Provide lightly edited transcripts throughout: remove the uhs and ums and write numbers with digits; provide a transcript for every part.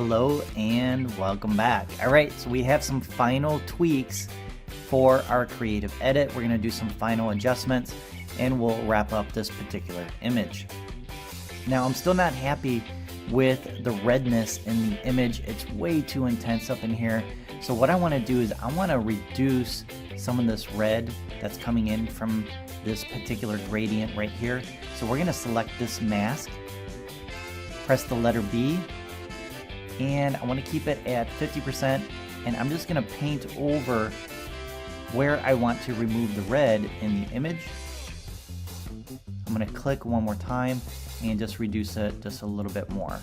Hello and welcome back. Alright, so we have some final tweaks for our creative edit. We're going to do some final adjustments and we'll wrap up this particular image. Now I'm still not happy with the redness in the image. It's way too intense up in here. So what I want to do is I want to reduce some of this red that's coming in from this particular gradient right here. So we're going to select this mask, press the letter B, and I want to keep it at 50%, and I'm just going to paint over where I want to remove the red in the image. I'm going to click one more time and just reduce it just a little bit more.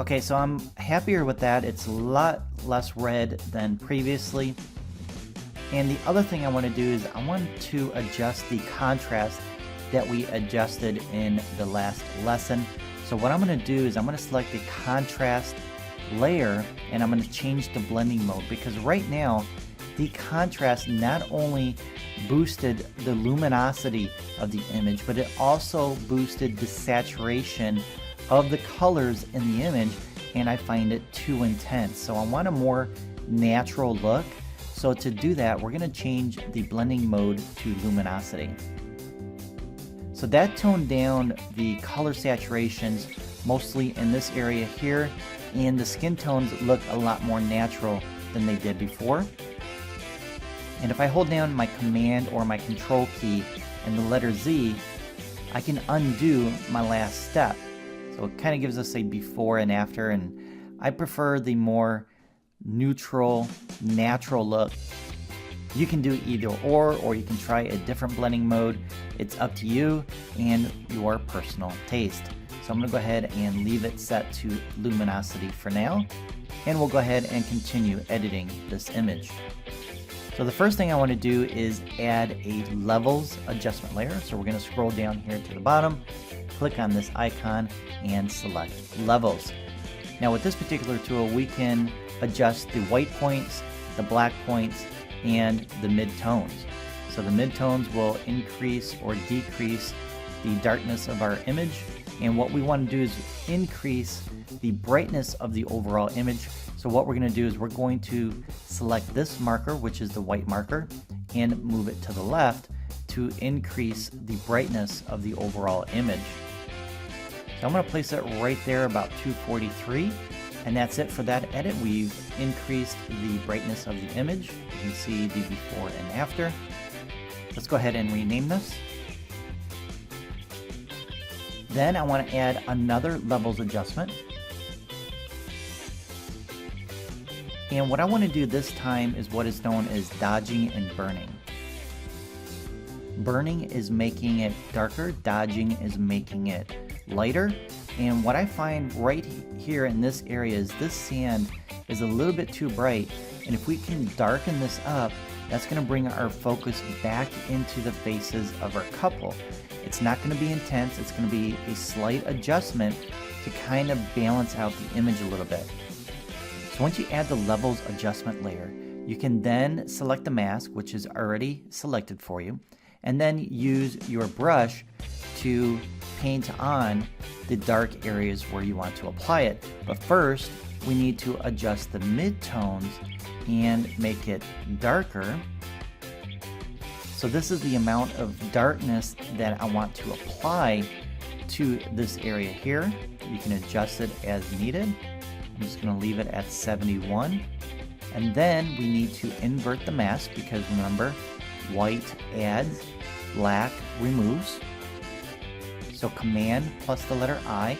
Okay, so I'm happier with that. It's a lot less red than previously. And the other thing I want to do is I want to adjust the contrast that we adjusted in the last lesson. So what I'm going to do is I'm going to select the contrast layer and I'm going to change the blending mode, because right now the contrast not only boosted the luminosity of the image, but it also boosted the saturation of the colors in the image, and I find it too intense. So I want a more natural look. So to do that, we're going to change the blending mode to luminosity. So that toned down the color saturations mostly in this area here, and the skin tones look a lot more natural than they did before. And if I hold down my command or my control key and the letter Z, I can undo my last step. So it kind of gives us a before and after, and I prefer the more neutral, natural look. You can do either or you can try a different blending mode. It's up to you and your personal taste. So I'm going to go ahead and leave it set to luminosity for now, and we'll go ahead and continue editing this image. So the first thing I want to do is add a levels adjustment layer. So we're going to scroll down here to the bottom, click on this icon and select levels. Now with this particular tool, we can adjust the white points, the black points, and the mid-tones. So the mid-tones will increase or decrease the darkness of our image, and what we want to do is increase the brightness of the overall image. So what we're going to do is we're going to select this marker, which is the white marker, and move it to the left to increase the brightness of the overall image. So I'm going to place it right there about 243. And that's it for that edit. We've increased the brightness of the image. You can see the before and after. Let's go ahead and rename this. Then I want to add another levels adjustment. And what I want to do this time is what is known as dodging and burning. Burning is making it darker, dodging is making it lighter. And what I find right here in this area is this sand is a little bit too bright, and if we can darken this up, that's going to bring our focus back into the faces of our couple. It's not going to be intense, it's going to be a slight adjustment to kind of balance out the image a little bit. So once you add the levels adjustment layer, you can then select the mask, which is already selected for you, and then use your brush to paint on the dark areas where you want to apply it. But first, we need to adjust the mid-tones and make it darker. So this is the amount of darkness that I want to apply to this area here. You can adjust it as needed. I'm just going to leave it at 71. And then we need to invert the mask, because remember, white adds, black removes. So command plus the letter I,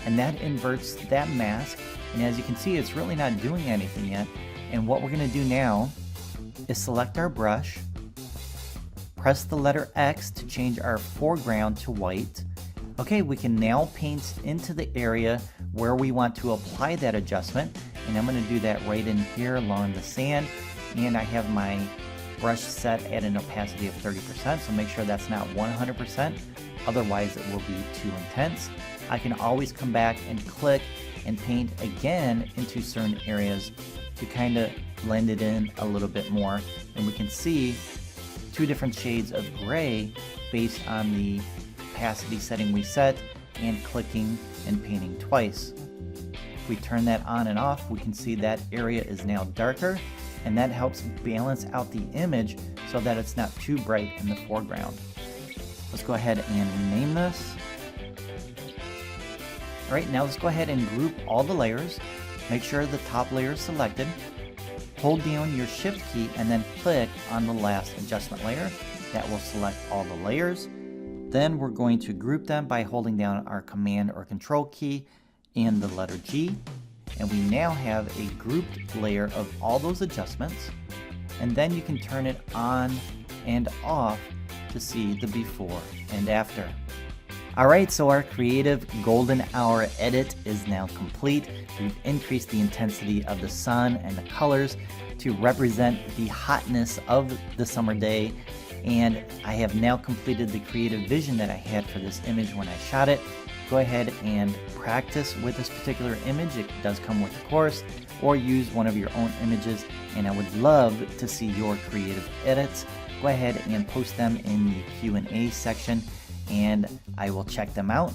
and that inverts that mask. And as you can see, it's really not doing anything yet. And what we're going to do now is select our brush, press the letter X to change our foreground to white. Okay, we can now paint into the area where we want to apply that adjustment. And I'm going to do that right in here along the sand. And I have my brush set at an opacity of 30%, so make sure that's not 100%. Otherwise it will be too intense. I can always come back and click and paint again into certain areas to kind of blend it in a little bit more. And we can see two different shades of gray based on the opacity setting we set and clicking and painting twice. If we turn that on and off, we can see that area is now darker, and that helps balance out the image so that it's not too bright in the foreground. Let's go ahead and rename this. All right, now let's go ahead and group all the layers. Make sure the top layer is selected. Hold down your Shift key and then click on the last adjustment layer. That will select all the layers. Then we're going to group them by holding down our Command or Control key and the letter G. And we now have a grouped layer of all those adjustments. And then you can turn it on and off to see the before and after. Alright, so our creative golden hour edit is now complete. We've increased the intensity of the sun and the colors to represent the hotness of the summer day. And I have now completed the creative vision that I had for this image when I shot it. Go ahead and practice with this particular image. It does come with the course, or use one of your own images, and I would love to see your creative edits. Go ahead and post them in the Q&A section, and I will check them out.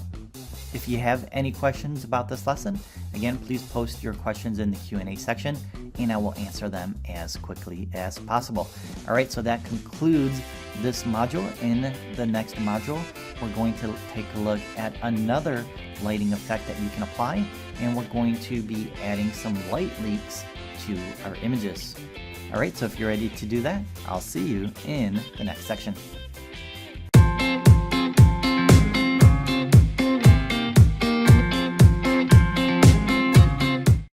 If you have any questions about this lesson, again, please post your questions in the Q&A section, and I will answer them as quickly as possible. All right, so that concludes this module. In the next module, we're going to take a look at another lighting effect that you can apply, and we're going to be adding some light leaks to our images. All right, so if you're ready to do that, I'll see you in the next section.